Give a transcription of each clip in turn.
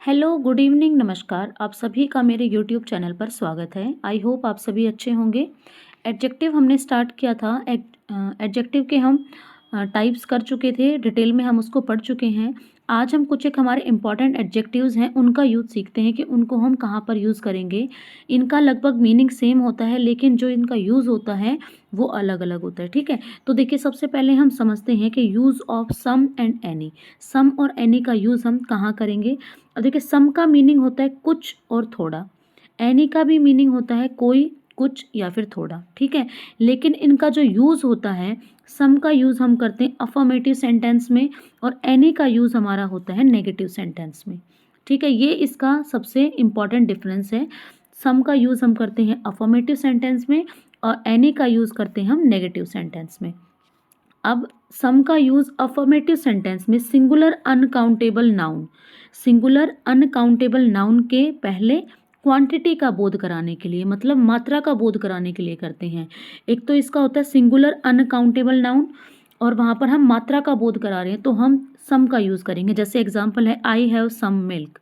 Hello, good evening, नमस्कार। आप सभी का मेरे यूट्यूब चैनल पर स्वागत है। आई होप आप सभी अच्छे होंगे। एडजेक्टिव हमने स्टार्ट किया था। एडजेक्टिव के हम टाइप्स कर चुके थे, डिटेल में हम उसको पढ़ चुके हैं। आज हम कुछ एक हमारे इंपॉर्टेंट एडजेक्टिव्स हैं उनका यूज़ सीखते हैं कि उनको हम कहाँ पर यूज़ करेंगे। इनका लगभग मीनिंग सेम होता है, लेकिन जो इनका यूज़ होता है वो अलग अलग होता है। ठीक है, तो देखिए सबसे पहले हम समझते हैं कि use of some and any. Some और एनी का यूज़ हम कहाँ करेंगे। अब देखिए सम का मीनिंग होता है कुछ और थोड़ा। एनी का भी मीनिंग होता है कोई, कुछ या फिर थोड़ा। ठीक है, लेकिन इनका जो यूज़ होता है, सम का यूज़ हम करते हैं अफर्मेटिव सेंटेंस में और एनी का यूज़ हमारा होता है नेगेटिव सेंटेंस में। ठीक है, ये इसका सबसे इम्पॉर्टेंट डिफरेंस है। सम का यूज़ हम करते हैं अफर्मेटिव सेंटेंस में और एनी का यूज़ करते हैं हम नेगेटिव सेंटेंस में। अब सम का यूज अफर्मेटिव सेंटेंस में singular uncountable noun, singular uncountable noun के पहले क्वांटिटी का बोध कराने के लिए, मतलब मात्रा का बोध कराने के लिए करते हैं। एक तो इसका होता है सिंगुलर अनकाउंटेबल नाउन और वहाँ पर हम मात्रा का बोध करा रहे हैं तो हम सम का यूज़ करेंगे। जैसे एग्जाम्पल है I have some milk.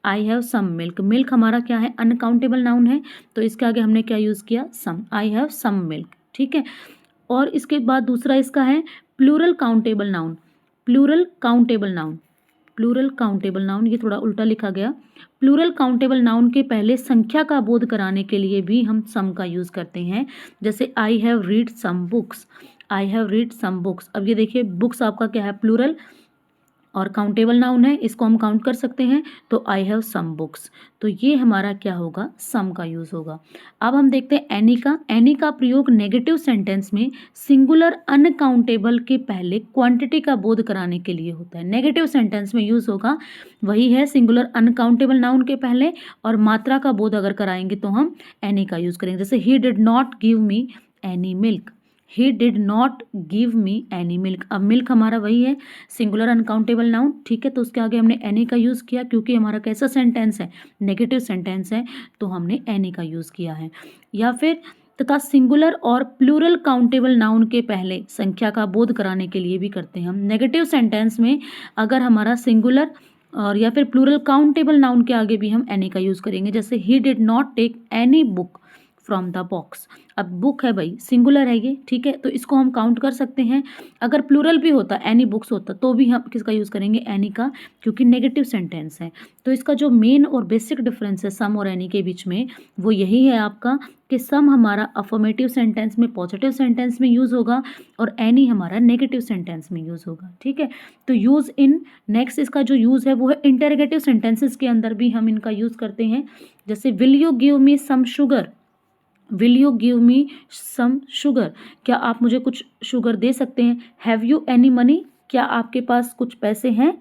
I have some milk, milk हमारा क्या है, अनकाउंटेबल नाउन है, तो इसके आगे हमने क्या यूज़ किया, सम। आई हैव सम मिल्क। ठीक है, और इसके बाद दूसरा इसका है plural countable noun. Plural countable noun, plural countable noun, ये थोड़ा उल्टा लिखा गया। प्लूरल काउंटेबल नाउन के पहले संख्या का बोध कराने के लिए भी हम सम का यूज़ करते हैं। जैसे I have read some books, I have read some books. अब ये देखिए बुक्स आपका क्या है, प्लूरल और काउंटेबल नाउन है, इसको हम काउंट कर सकते हैं, तो आई हैव सम बुक्स। तो ये हमारा क्या होगा, सम का यूज़ होगा। अब हम देखते हैं एनी का। एनी का प्रयोग नेगेटिव सेंटेंस में सिंगुलर अनकाउंटेबल के पहले क्वांटिटी का बोध कराने के लिए होता है। नेगेटिव सेंटेंस में यूज़ होगा, वही है सिंगुलर अनकाउंटेबल नाउन के पहले, और मात्रा का बोध अगर कराएंगे तो हम एनी का यूज़ करेंगे। जैसे he did not give me any milk, he did not give me any milk. अब मिल्क हमारा वही है सिंगुलर अनकाउंटेबल नाउन। ठीक है, तो उसके आगे हमने एनी का यूज़ किया क्योंकि हमारा कैसा सेंटेंस है, नेगेटिव सेंटेंस है, तो हमने एनी का यूज़ किया है। या फिर तथा सिंगुलर और प्लूरल काउंटेबल नाउन के पहले संख्या का बोध कराने के लिए भी करते हैं हम। नेगेटिव सेंटेंस में अगर हमारा सिंगुलर और या फिर प्लूरल काउंटेबल नाउन के आगे भी हम एनी का यूज़ करेंगे। जैसे he did not take any book from the box. अब बुक है भाई, सिंगुलर है ये, ठीक है, तो इसको हम काउंट कर सकते हैं। अगर प्लूरल भी होता, एनी बुक्स होता, तो भी हम किसका यूज़ करेंगे, एनी का, क्योंकि नेगेटिव सेंटेंस है। तो इसका जो मेन और बेसिक डिफरेंस है सम और एनी के बीच में, वो यही है आपका कि सम हमारा अफर्मेटिव सेंटेंस में, पॉजिटिव सेंटेंस में यूज़ होगा और एनी हमारा नेगेटिव सेंटेंस में यूज़ होगा। ठीक है, तो यूज़ इन, नेक्स्ट इसका जो यूज़ है वो है इंटरोगेटिव सेंटेंसेस के अंदर भी हम इनका यूज़ करते हैं। जैसे will you give me some sugar, will you give me some sugar, क्या आप मुझे कुछ शुगर दे सकते हैं। हैव यू एनी मनी, क्या आपके पास कुछ पैसे हैं।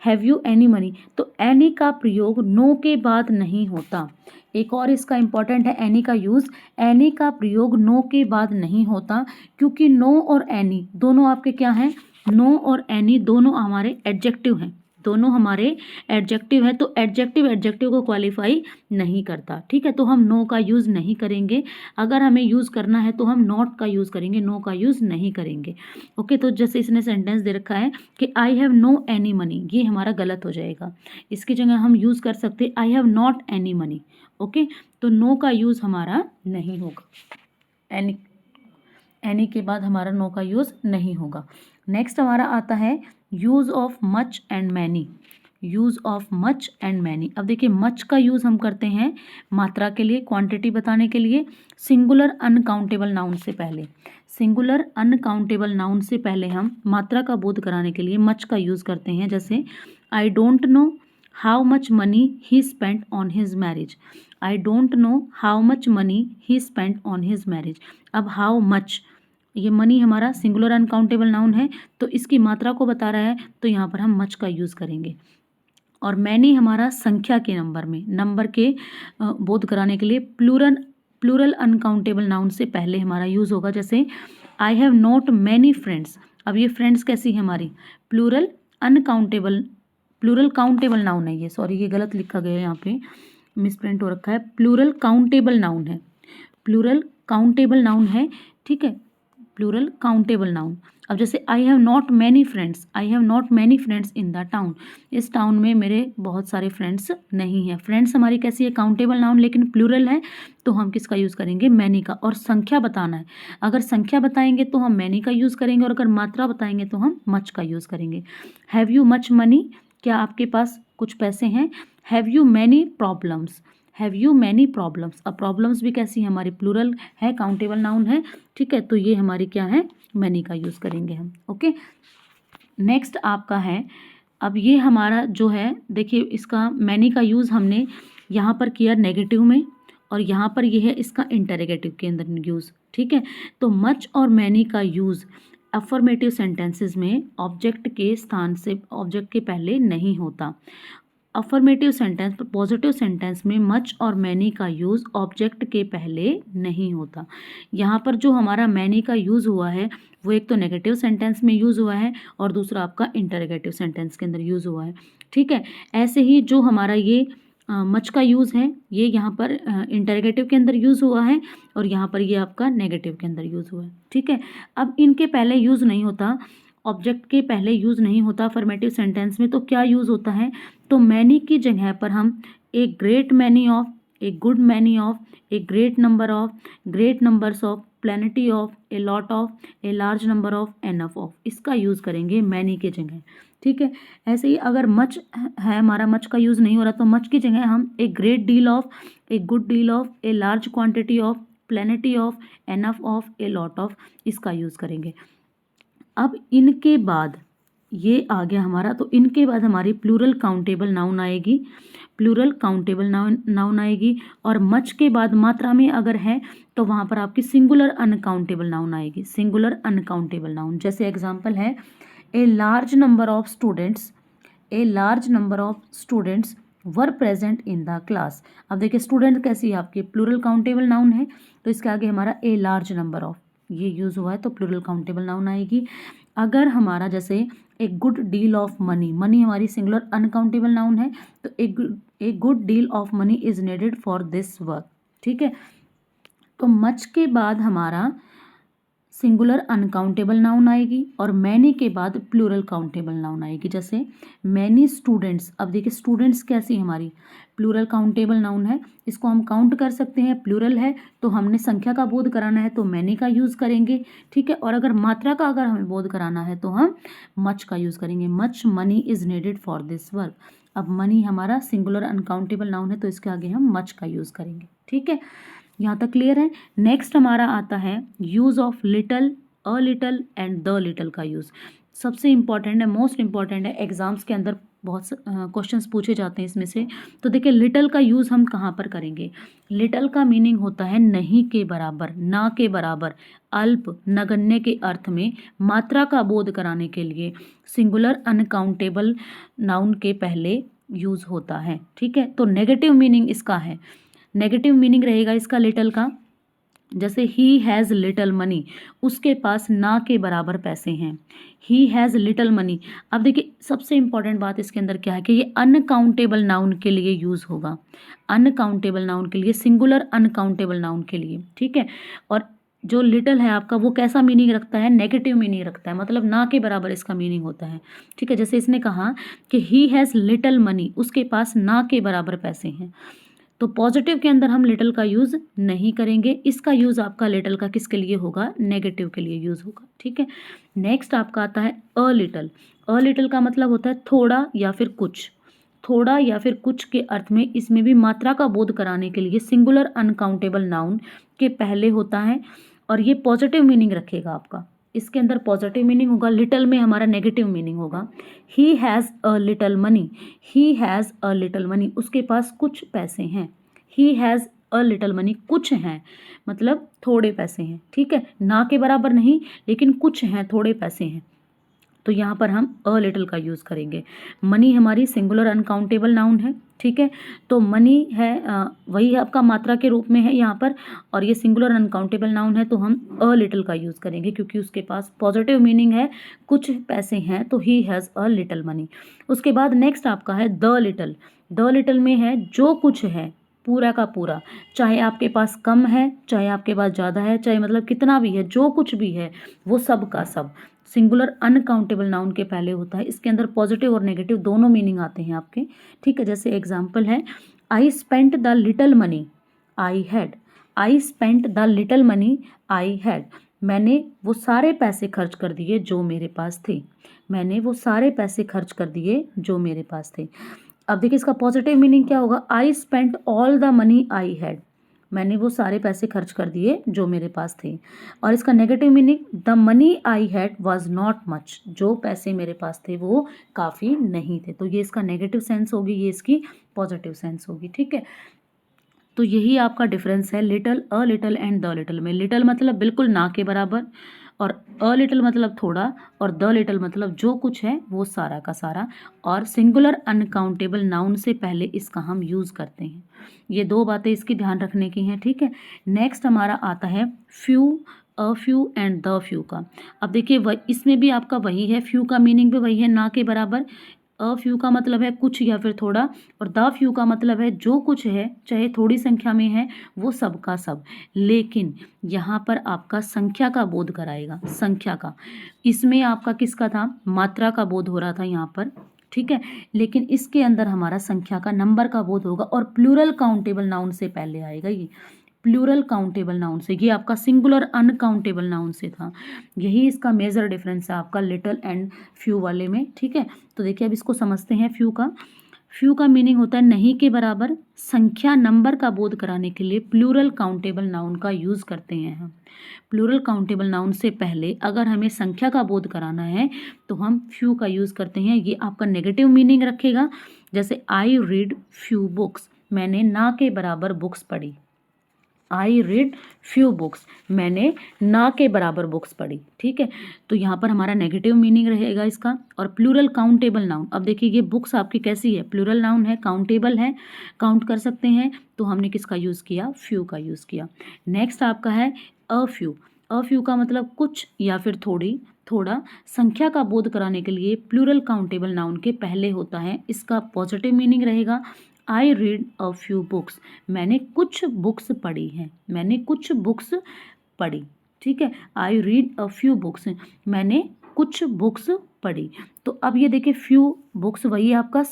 हैव यू एनी मनी, तो एनी का प्रयोग नो के बाद नहीं होता। एक और इसका इंपॉर्टेंट है एनी का यूज़, एनी का प्रयोग नो के बाद नहीं होता क्योंकि नो और एनी दोनों आपके क्या हैं, नो और एनी दोनों हमारे एडजेक्टिव हैं, दोनों हमारे एडजेक्टिव है, तो एडजेक्टिव एडजेक्टिव को क्वालिफाई नहीं करता। ठीक है, तो हम नो का यूज़ नहीं करेंगे। अगर हमें यूज़ करना है तो हम नॉट का यूज़ करेंगे, नो का यूज़ नहीं करेंगे। ओके, तो जैसे इसने सेंटेंस दे रखा है कि I have no any money, ये हमारा गलत हो जाएगा। इसकी जगह हम यूज़ कर सकते आई have not any money. Okay, तो नो का यूज़ हमारा नहीं होगा, एनी, एनी के बाद हमारा नो का यूज़ नहीं होगा। नेक्स्ट हमारा आता है use of much and many, use of much and many. अब देखिए मच का यूज़ हम करते हैं मात्रा के लिए, क्वांटिटी बताने के लिए, सिंगुलर अनकाउंटेबल नाउन से पहले, सिंगुलर अनकाउंटेबल नाउन से पहले हम मात्रा का बोध कराने के लिए मच का यूज़ करते हैं। जैसे I don't know how much money he spent on his marriage, I don't know how much money he spent on his marriage. अब हाउ मच, ये मनी हमारा सिंगुलर अनकाउंटेबल नाउन है, तो इसकी मात्रा को बता रहा है, तो यहाँ पर हम मच का यूज़ करेंगे। और मैनी हमारा संख्या के नंबर में, नंबर के बोध कराने के लिए प्लूरल अनकाउंटेबल नाउन से पहले हमारा यूज़ होगा। जैसे I have not many friends. अब ये फ्रेंड्स कैसी है हमारी, plural uncountable, plural countable noun है ये, सॉरी ये गलत लिखा गया है, यहाँ पे मिसप्रिंट हो रखा है, प्लूरल काउंटेबल नाउन है, प्लूरल काउंटेबल नाउन है। ठीक है, प्लूरल काउंटेबल नाउन। अब जैसे I have not many friends, I have not many friends in the town, इस टाउन में मेरे बहुत सारे फ्रेंड्स नहीं हैं। फ्रेंड्स हमारी कैसी है, काउंटेबल नाउन लेकिन प्लूरल है, तो हम किसका यूज़ करेंगे, मैनी का। और संख्या बताना है, अगर संख्या बताएंगे तो हम मैनी का यूज़ करेंगे, और अगर मात्रा बताएंगे तो हम मच का यूज़ करेंगे। हैव यू मच मनी, क्या आपके पास कुछ पैसे हैं। Have you many problems, have you many problems. अब प्रॉब्लम्स भी कैसी है, हमारी प्लूरल है, काउंटेबल नाउन है, ठीक है, तो ये हमारी क्या है, मैनी का यूज़ करेंगे हम। ओके, नेक्स्ट आपका है, अब ये हमारा जो है, देखिए इसका मैनी का यूज़ हमने यहाँ पर किया नेगेटिव में, और यहाँ पर ये है इसका इंटरोगेटिव के अंदर यूज़, ठीक है। तो मच और मैनी का यूज़ अफर्मेटिव सेंटेंसेस में ऑब्जेक्ट के स्थान से, ऑब्जेक्ट के पहले नहीं होता। अफर्मेटिव सेंटेंस, पॉजिटिव सेंटेंस में मच और मैनी का यूज़ ऑब्जेक्ट के पहले नहीं होता। यहाँ पर जो हमारा मैनी का यूज़ हुआ है वो एक तो नेगेटिव सेंटेंस में यूज़ हुआ है, और दूसरा आपका इंटरोगेटिव सेंटेंस के अंदर यूज़ हुआ है, ठीक है। ऐसे ही जो हमारा ये मच का यूज़ है, ये यहाँ पर इंटरोगेटिव के अंदर यूज़ हुआ है, और यहाँ पर ये आपका नेगेटिव के अंदर यूज़ हुआ है, ठीक है। अब इनके पहले यूज़ नहीं होता, ऑब्जेक्ट के पहले यूज़ नहीं होता अफर्मेटिव सेंटेंस में, तो क्या यूज़ होता है, तो मैनी की जगह पर हम a great many of, a good many of, a great number of, great numbers of, प्लेनिटी of, a lot of, a large number of, enough of, इसका यूज़ करेंगे मैनी के जगह, ठीक है। ऐसे ही अगर मच है, हमारा मच का यूज़ नहीं हो रहा, तो मच की जगह हम a great deal of, a good deal of, a large quantity of, प्लेनिटी of, enough of, a lot of, इसका यूज़ करेंगे। अब इनके बाद ये आ गया हमारा, तो इनके बाद हमारी प्लूरल काउंटेबल नाउन आएगी, प्लूरल काउंटेबल नाउन आएगी, और मच के बाद मात्रा में अगर है तो वहाँ पर आपकी सिंगुलर अनकाउंटेबल नाउन आएगी, सिंगुलर अनकाउंटेबल नाउन। जैसे एग्जांपल है, a large number of students, a large number of students were present in the class. अब देखिए स्टूडेंट कैसी है आपकी, प्लूरल काउंटेबल नाउन है, तो इसके आगे हमारा ए लार्ज नंबर ऑफ ये यूज़ हुआ है, तो प्लूरल काउंटेबल नाउन आएगी। अगर हमारा जैसे एक good deal of money, money हमारी सिंगुलर अनकाउंटेबल नाउन है, तो एक good deal of money is needed for this work, ठीक है। तो मच के बाद हमारा सिंगुलर अनकाउंटेबल नाउन आएगी, और मैनी के बाद प्लूरल काउंटेबल नाउन आएगी। जैसे मैनी स्टूडेंट्स, अब देखिए स्टूडेंट्स कैसी हमारी प्लूरल काउंटेबल नाउन है, इसको हम काउंट कर सकते हैं, प्लूरल है, तो हमने संख्या का बोध कराना है तो मैनी का यूज़ करेंगे, ठीक है। और अगर मात्रा का अगर हमें बोध कराना है तो हम मच का यूज़ करेंगे, much money is needed for this work. अब मनी हमारा सिंगुलर अनकाउंटेबल नाउन है, तो इसके आगे हम मच का यूज़ करेंगे, ठीक है। यहाँ तक क्लियर है। नेक्स्ट हमारा आता है use of little, a little and the little का यूज़। सबसे इम्पॉर्टेंट है, मोस्ट इम्पॉर्टेंट है, एग्जाम्स के अंदर बहुत क्वेश्चंस पूछे जाते हैं इसमें से। तो देखिए लिटल का यूज़ हम कहाँ पर करेंगे, लिटल का मीनिंग होता है नहीं के बराबर, ना के बराबर, अल्प, नगण्य के अर्थ में, मात्रा का बोध कराने के लिए सिंगुलर अनकाउंटेबल नाउन के पहले यूज़ होता है, ठीक है। तो नेगेटिव मीनिंग इसका है, नेगेटिव मीनिंग रहेगा इसका लिटल का। जैसे ही हैज़ लिटल मनी, उसके पास ना के बराबर पैसे हैं, ही हैज़ लिटल मनी। अब देखिए सबसे इंपॉर्टेंट बात इसके अंदर क्या है कि ये अनकाउंटेबल नाउन के लिए यूज़ होगा, अनकाउंटेबल नाउन के लिए, सिंगुलर अनकाउंटेबल नाउन के लिए, ठीक है। और जो लिटल है आपका वो कैसा मीनिंग रखता है, नेगेटिव मीनिंग रखता है, मतलब ना के बराबर इसका मीनिंग होता है, ठीक है। जैसे इसने कहा कि ही हैज़ लिटल मनी, उसके पास ना के बराबर पैसे हैं, तो पॉजिटिव के अंदर हम लिटल का यूज़ नहीं करेंगे, इसका यूज़ आपका लिटल का किसके लिए होगा, नेगेटिव के लिए यूज़ होगा, ठीक है। नेक्स्ट आपका आता है अ लिटल। अ लिटल का मतलब होता है थोड़ा या फिर कुछ, थोड़ा या फिर कुछ के अर्थ में, इसमें भी मात्रा का बोध कराने के लिए सिंगुलर अनकाउंटेबल नाउन के पहले होता है, और ये पॉजिटिव मीनिंग रखेगा आपका, इसके अंदर पॉजिटिव मीनिंग होगा, लिटल में हमारा नेगेटिव मीनिंग होगा। He has a little money, he has a little money, उसके पास कुछ पैसे हैं, he has a little money, कुछ हैं मतलब थोड़े पैसे हैं, ठीक है, ना के बराबर नहीं लेकिन कुछ हैं, थोड़े पैसे हैं, तो यहाँ पर हम अ लिटल का यूज़ करेंगे। मनी हमारी सिंगुलर अनकाउंटेबल नाउन है, ठीक है, तो मनी है वही आपका मात्रा के रूप में है यहाँ पर, और ये सिंगुलर अनकाउंटेबल नाउन है, तो हम अ लिटल का यूज़ करेंगे क्योंकि उसके पास पॉजिटिव मीनिंग है, कुछ पैसे हैं, तो he has a little money. उसके बाद नेक्स्ट आपका है द लिटल। द लिटल में है जो कुछ है, पूरा का पूरा, चाहे आपके पास कम है, चाहे आपके पास ज़्यादा है, चाहे मतलब कितना भी है, जो कुछ भी है वो सब का सब, सिंगुलर अनकाउंटेबल नाउन के पहले होता है। इसके अंदर पॉजिटिव और नेगेटिव दोनों मीनिंग आते हैं आपके, ठीक है। जैसे एग्जाम्पल है, I spent the little money I had. I spent the little money I had. मैंने वो सारे पैसे खर्च कर दिए जो मेरे पास थे। मैंने वो सारे पैसे खर्च कर दिए जो मेरे पास थे। अब देखिए इसका पॉजिटिव मीनिंग क्या होगा, I spent all the money I had. मैंने वो सारे पैसे खर्च कर दिए जो मेरे पास थे। और इसका negative meaning, the money I had was not much. जो पैसे मेरे पास थे वो काफ़ी नहीं थे। तो ये इसका नेगेटिव सेंस होगी, ये इसकी पॉजिटिव सेंस होगी, ठीक है। तो यही आपका डिफरेंस है little, a little and the little में। लिटल मतलब बिल्कुल ना के बराबर, और अ लिटल मतलब थोड़ा, और द लिटल मतलब जो कुछ है वो सारा का सारा। और सिंगुलर अनकाउंटेबल नाउन से पहले इसका हम यूज़ करते हैं। ये दो बातें इसकी ध्यान रखने की हैं, ठीक है। नेक्स्ट हमारा आता है few, a few and the few का। अब देखिए इसमें भी आपका वही है, फ्यू का मीनिंग भी वही है, ना के बराबर। अ फ्यू का मतलब है कुछ या फिर थोड़ा, और द फ्यू का मतलब है जो कुछ है, चाहे थोड़ी संख्या में है वो सब का सब। लेकिन यहाँ पर आपका संख्या का बोध कराएगा, संख्या का। इसमें आपका किसका था, मात्रा का बोध हो रहा था यहाँ पर, ठीक है। लेकिन इसके अंदर हमारा संख्या का, नंबर का बोध होगा, और प्लूरल काउंटेबल नाउन से पहले आएगा ये, प्लूरल काउंटेबल नाउन से। ये आपका सिंगुलर अनकाउंटेबल नाउन से था। यही इसका मेजर डिफरेंस है आपका लिटल एंड फ्यू वाले में, ठीक है। तो देखिए अब इसको समझते हैं फ्यू का। फ्यू का मीनिंग होता है नहीं के बराबर। संख्या, नंबर का बोध कराने के लिए प्लूरल काउंटेबल नाउन का यूज़ करते हैं हम। प्लूरल काउंटेबल नाउन से पहले अगर हमें संख्या का बोध कराना है तो हम फ्यू का यूज़ करते हैं। ये आपका नेगेटिव मीनिंग रखेगा। जैसे आई रीड फ्यू बुक्स, मैंने ना के बराबर बुक्स पढ़ी। आई रीड फ्यू बुक्स, मैंने ना के बराबर बुक्स पढ़ी, ठीक है। तो यहाँ पर हमारा नेगेटिव मीनिंग रहेगा इसका। और प्लूरल काउंटेबल नाउन, अब देखिए ये बुक्स आपकी कैसी है, प्लूरल नाउन है, काउंटेबल है, काउंट कर सकते हैं, तो हमने किसका यूज़ किया, फ्यू का यूज़ किया। नेक्स्ट आपका है अ फ्यू। अ फ्यू का मतलब कुछ या फिर थोड़ी, थोड़ा। संख्या का बोध कराने के लिए प्लूरल काउंटेबल नाउन के पहले होता है। इसका पॉजिटिव मीनिंग रहेगा, I read a few books, मैंने कुछ बुक्स पढ़ी हैं, मैंने कुछ बुक्स पढ़ी, ठीक है। I read a few books, मैंने कुछ बुक्स पढ़ी। तो अब ये देखिए फ्यू बुक्स वही आपका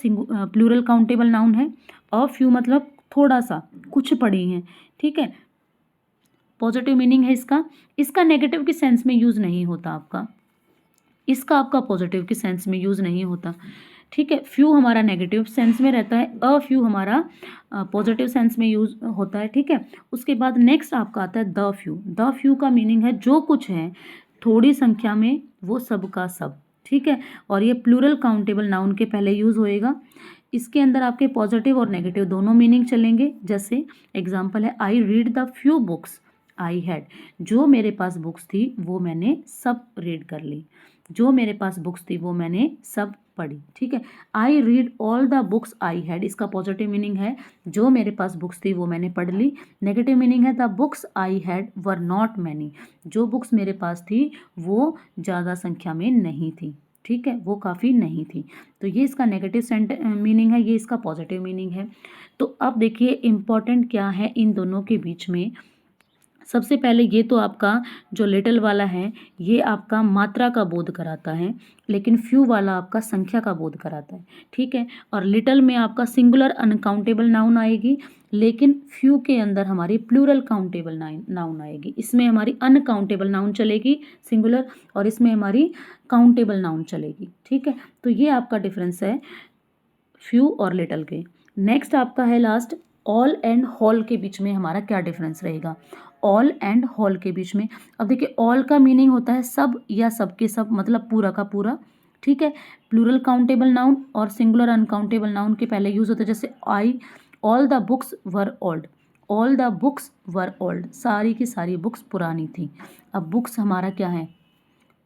प्लूरल काउंटेबल नाउन है। अ फ्यू मतलब थोड़ा सा, कुछ पढ़ी हैं, ठीक है। पॉजिटिव मीनिंग है इसका। इसका नेगेटिव के सेंस में यूज़ नहीं होता आपका, इसका आपका पॉजिटिव के सेंस में यूज़ नहीं होता, ठीक है। फ्यू हमारा नेगेटिव सेंस में रहता है, अ फ्यू हमारा पॉजिटिव सेंस में यूज होता है, ठीक है। उसके बाद नेक्स्ट आपका आता है द फ्यू। द फ्यू का मीनिंग है जो कुछ है, थोड़ी संख्या में वो सब का सब, ठीक है। और ये प्लूरल काउंटेबल नाउन के पहले यूज होएगा। इसके अंदर आपके पॉजिटिव और नेगेटिव दोनों मीनिंग चलेंगे। जैसे एग्जाम्पल है, I read the few books I had, जो मेरे पास बुक्स थी वो मैंने सब रीड कर ली, जो मेरे पास बुक्स थी वो मैंने सब पढ़ी, ठीक है। I read all the books I had, इसका पॉजिटिव मीनिंग है जो मेरे पास बुक्स थी वो मैंने पढ़ ली। नेगेटिव मीनिंग है, the books I had were not many, जो बुक्स मेरे पास थी वो ज़्यादा संख्या में नहीं थी, ठीक है, वो काफ़ी नहीं थी। तो ये इसका नेगेटिव मीनिंग है, ये इसका पॉजिटिव मीनिंग है। तो अब देखिए इम्पॉर्टेंट क्या है इन दोनों के बीच में। सबसे पहले ये तो आपका जो लिटिल वाला है ये आपका मात्रा का बोध कराता है, लेकिन फ्यू वाला आपका संख्या का बोध कराता है, ठीक है। और लिटिल में आपका सिंगुलर अनकाउंटेबल नाउन आएगी, लेकिन फ्यू के अंदर हमारी प्लूरल काउंटेबल नाउन आएगी। इसमें हमारी अनकाउंटेबल नाउन चलेगी सिंगुलर, और इसमें हमारी काउंटेबल नाउन चलेगी, ठीक है। तो ये आपका डिफरेंस है फ्यू और लिटिल के। नेक्स्ट आपका है लास्ट, ऑल एंड होल के बीच में हमारा क्या डिफरेंस रहेगा। ऑल एंड होल के बीच में, अब देखिए ऑल का मीनिंग होता है सब या सब के सब, मतलब पूरा का पूरा, ठीक है। प्लूरल काउंटेबल नाउन और सिंगुलर अनकाउंटेबल नाउन के पहले यूज होता है। जैसे I all the books were old, all the books were old, सारी की सारी बुक्स पुरानी थी। अब बुक्स हमारा क्या है,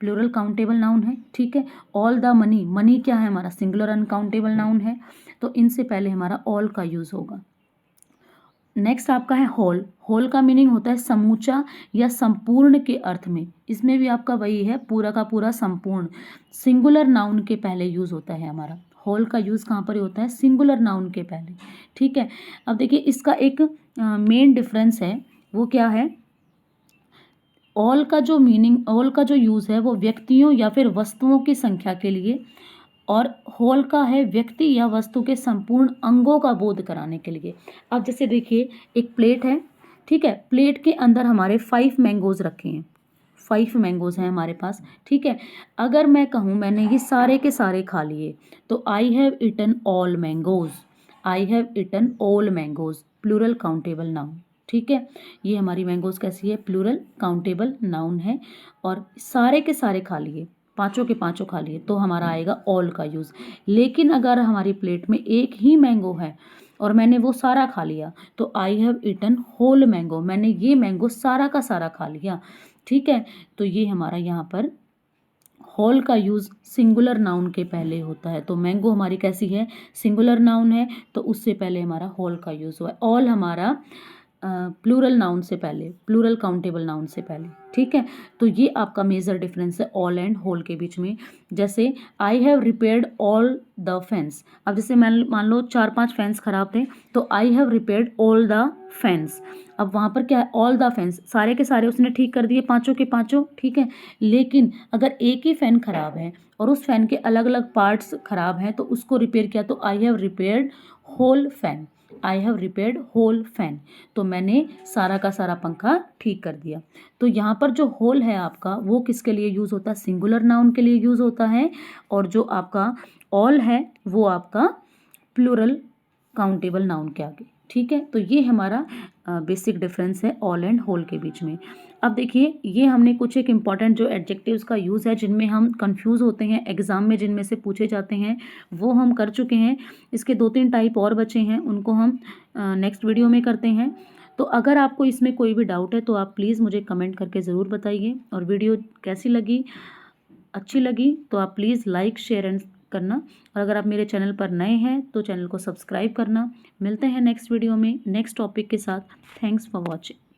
प्लूरल काउंटेबल नाउन है, ठीक है। ऑल द मनी, मनी क्या है हमारा, सिंगुलर अनकाउंटेबल नाउन है, तो इनसे पहले हमारा ऑल का यूज होगा। नेक्स्ट आपका है होल। होल का मीनिंग होता है समूचा या संपूर्ण के अर्थ में। इसमें भी आपका वही है, पूरा का पूरा, संपूर्ण। सिंगुलर नाउन के पहले यूज होता है हमारा। होल का यूज कहाँ पर होता है, सिंगुलर नाउन के पहले, ठीक है। अब देखिए इसका एक मेन डिफरेंस है, वो क्या है, ऑल का जो मीनिंग, ऑल का जो यूज़ है वो व्यक्तियों या फिर वस्तुओं की संख्या के लिए, और होल का है व्यक्ति या वस्तु के संपूर्ण अंगों का बोध कराने के लिए। अब जैसे देखिए एक प्लेट है, ठीक है, प्लेट के अंदर हमारे 5 मैंगोज़ रखे हैं, 5 मैंगोज़ हैं हमारे पास, ठीक है। अगर मैं कहूँ मैंने ये सारे के सारे खा लिए, तो I have eaten all mangoes, I have eaten all mangoes, plural countable noun, ठीक है। ये हमारी मैंगोज़ कैसी है, प्लूरल काउंटेबल नाउन है। और सारे के सारे खा लिए, पाँचों के पाँचों खा लिए, तो हमारा आएगा ऑल का यूज़। लेकिन अगर हमारी प्लेट में एक ही मैंगो है और मैंने वो सारा खा लिया, तो I have eaten whole mango, मैंने ये मैंगो सारा का सारा खा लिया, ठीक है। तो ये हमारा यहाँ पर होल का यूज़ सिंगुलर नाउन के पहले होता है। तो मैंगो हमारी कैसी है, सिंगुलर नाउन है, तो उससे पहले हमारा होल का यूज़ हुआ है। ऑल हमारा प्लूरल नाउन से पहले, प्लूरल काउंटेबल नाउन से पहले, ठीक है। तो ये आपका मेजर डिफरेंस है ऑल एंड होल के बीच में। जैसे I have repaired all the fans, अब जैसे मान लो 4-5 फैंस खराब थे, तो I have repaired all the fans. अब वहाँ पर क्या है, ऑल द फैंस, सारे के सारे उसने ठीक कर दिए, पाँचों के पाँचों, ठीक है। लेकिन अगर एक ही फ़ैन खराब है और उस फैन के अलग अलग पार्ट्स खराब हैं, तो उसको रिपेयर किया, तो I have repaired whole fan, I have repaired whole fan, तो मैंने सारा का सारा पंखा ठीक कर दिया। तो यहाँ पर जो होल है आपका, वो किसके लिए यूज़ होता है, सिंगुलर नाउन के लिए यूज़ होता है, और जो आपका ऑल है वो आपका प्लूरल काउंटेबल नाउन के आगे, ठीक है। तो ये हमारा बेसिक डिफरेंस है ऑल एंड होल के बीच में। अब देखिए ये हमने कुछ एक इम्पॉर्टेंट जो एडजेक्टिव्स का यूज़ है जिनमें हम कंफ्यूज होते हैं एग्ज़ाम में, जिनमें से पूछे जाते हैं, वो हम कर चुके हैं। इसके 2-3 टाइप और बचे हैं, उनको हम नेक्स्ट वीडियो में करते हैं। तो अगर आपको इसमें कोई भी डाउट है तो आप प्लीज़ मुझे कमेंट करके ज़रूर बताइए। और वीडियो कैसी लगी, अच्छी लगी तो आप प्लीज़ लाइक शेयर एंड करना, और अगर आप मेरे चैनल पर नए हैं तो चैनल को सब्सक्राइब करना। मिलते हैं नेक्स्ट वीडियो में नेक्स्ट टॉपिक के साथ। Thanks for watching.